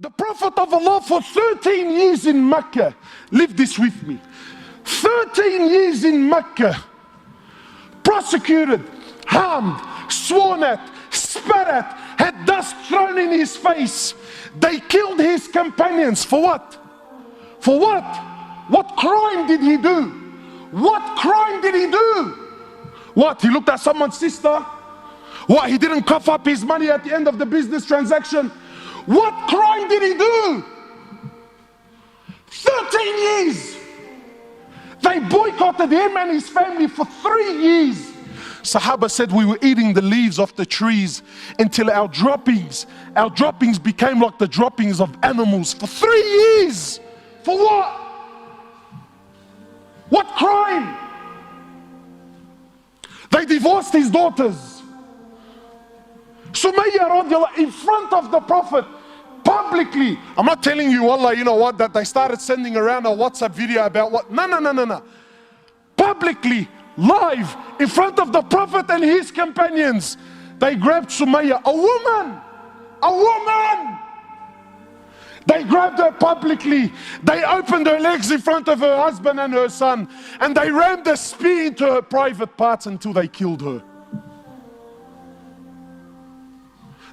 The Prophet of Allah for 13 years in Mecca, live this with me, 13 years in Mecca, prosecuted, harmed, sworn at, spat at, had dust thrown in his face. They killed his companions. For what? For what? What crime did he do? What crime did he do? What? He looked at someone's sister? What? He didn't cough up his money at the end of the business transaction? What crime did he do? 13 years. They boycotted him and his family for 3 years. Sahaba said we were eating the leaves off the trees until our droppings became like the droppings of animals for 3 years. For what? What crime? They divorced his daughters. Sumayya radiallahu in front of the Prophet, publicly. I'm not telling you, wallah, you know what, that they started sending around a WhatsApp video about what. No. Publicly, live, in front of the Prophet and his companions, they grabbed Sumayya, a woman. They grabbed her publicly. They opened her legs in front of her husband and her son, and they rammed a spear into her private parts until they killed her.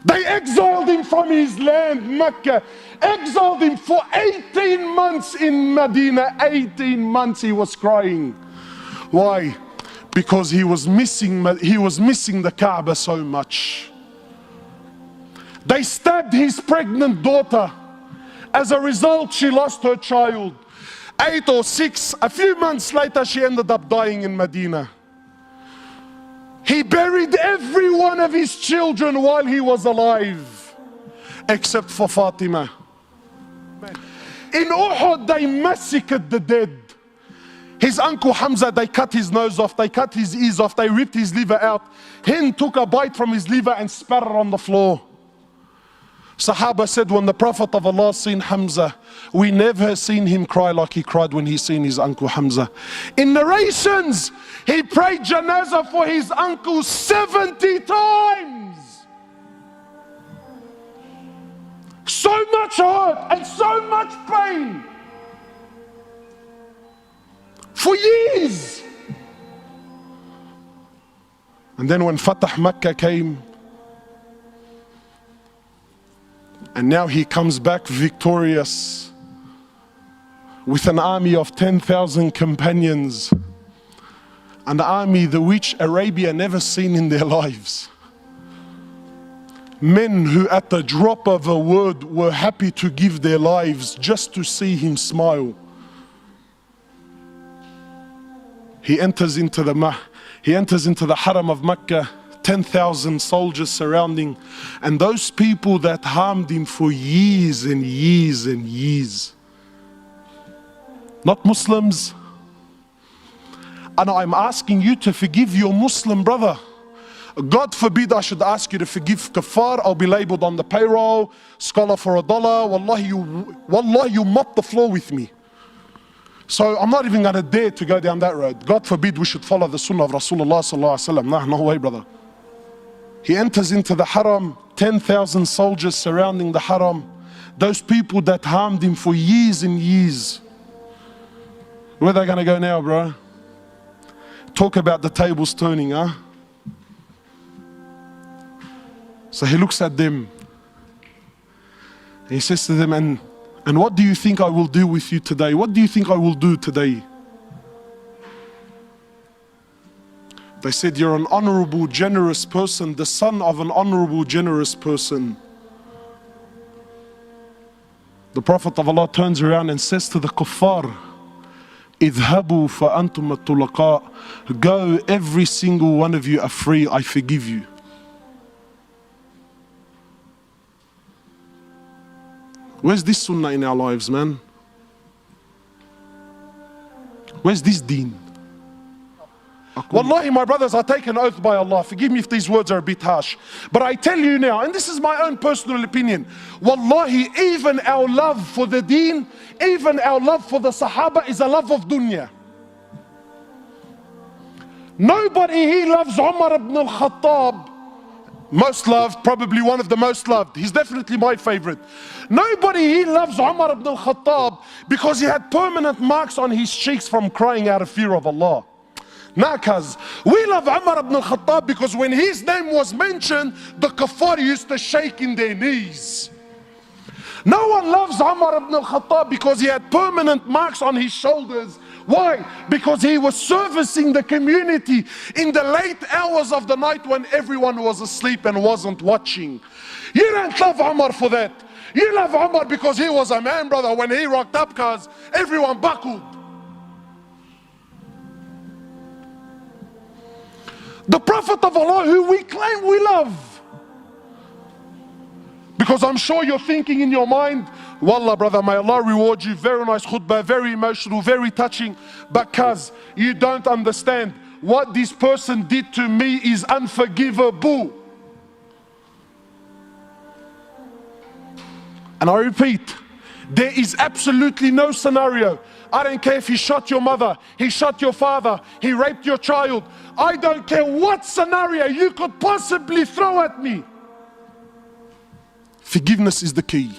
They exiled him from his land, Mecca. Exiled him for 18 months in Medina. 18 months he was crying. Why? Because he was missing the Kaaba so much. They stabbed his pregnant daughter. As a result, she lost her child. 8 or 6, a few months later, she ended up dying in Medina. He buried every one of his children while he was alive, except for Fatima. In Uhud, they massacred the dead. His uncle Hamza, they cut his nose off, they cut his ears off, they ripped his liver out. Hind took a bite from his liver and spat it on the floor. Sahaba said when the Prophet of Allah seen Hamza, we never seen him cry like he cried when he seen his uncle Hamza. In narrations, he prayed janazah for his uncle 70 times. So much hurt and so much pain. For years. And then when Fatah Makkah came, and now he comes back victorious with an army of 10,000 companions, an army the which Arabia never seen in their lives. Men who at the drop of a word were happy to give their lives just to see him smile. He enters into the Haram of Mecca, 10,000 soldiers surrounding, and those people that harmed him for years and years and years. Not Muslims. And I'm asking you to forgive your Muslim brother. God forbid I should ask you to forgive kafar. I'll be labeled on the payroll, scholar for $1. Wallahi, you mop the floor with me. So I'm not even going to dare to go down that road. God forbid we should follow the sunnah of Rasulullah sallallahu alaihi wasallam. No way, brother. He enters into the Haram, 10,000 soldiers surrounding the Haram. Those people that harmed him for years and years. Where are they going to go now, bro? Talk about the tables turning, huh? So he looks at them. He says to them, and what do you think I will do with you today? What do you think I will do today? They said, you're an honorable, generous person, the son of an honorable, generous person. The Prophet of Allah turns around and says to the kuffar, اذهبوا فأنتم الطلقاء. Go, every single one of you are free, I forgive you. Where's this sunnah in our lives, man? Where's this deen? Wallahi, my brothers, I take an oath by Allah. Forgive me if these words are a bit harsh. But I tell you now, and this is my own personal opinion, Wallahi, even our love for the deen, even our love for the Sahaba is a love of dunya. Nobody here loves Umar ibn al-Khattab most loved, probably one of the most loved. He's definitely my favorite. Nobody here loves Umar ibn al-Khattab because he had permanent marks on his cheeks from crying out of fear of Allah. Nah, cuz we love Umar ibn al-Khattab because when his name was mentioned, the kuffar used to shake in their knees. No one loves Umar ibn al-Khattab because he had permanent marks on his shoulders. Why? Because he was servicing the community in the late hours of the night when everyone was asleep and wasn't watching. You don't love Umar for that. You love Umar because he was a man, brother. When he rocked up, cuz everyone buckled. The Prophet of Allah who we claim we love. Because I'm sure you're thinking in your mind, Wallah brother, may Allah reward you, very nice khutbah, very emotional, very touching, but cuz you don't understand, what this person did to me is unforgivable. And I repeat, there is absolutely no scenario. I don't care if he shot your mother, he shot your father, he raped your child. I don't care what scenario you could possibly throw at me. Forgiveness is the key.